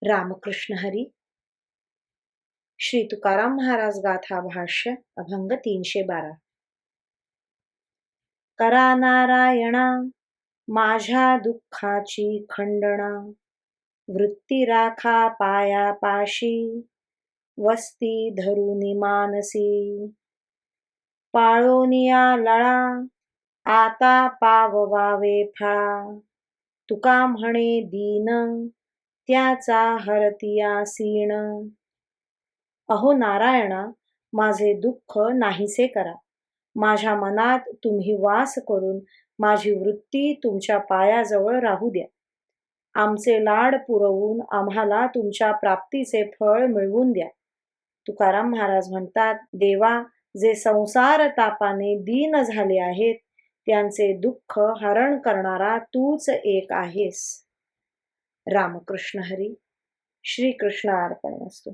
रामकृष्ण हरी. श्री तुकाराम महाराज गाथा भाष्य अभंग 312. करा नारायणा माझ्या दुःखाची खंडणा, वृत्ती राखा पायापाशी, वस्ती धरुनी मानसी. पाळोनिया लळा आता पाववावे फळा, तुका म्हणे दीन त्याचा हरतिया सीण. अहो नारायणा, माझे दुःख नाहीसे करा. माझ्या मनात तुम्ही वास करून माझी वृत्ती तुमच्या पायाजवळ राहू द्या. आमचे लाड पुरवून आम्हाला तुमच्या प्राप्तीचे फळ मिळवून द्या. तुकाराम महाराज म्हणतात, देवा, जे संसार तापाने दीन झाले आहेत त्यांचे दुःख हरण करणारा तूच एक आहेस. रामकृष्ण हरी. श्री कृष्ण अर्पणमस्तु.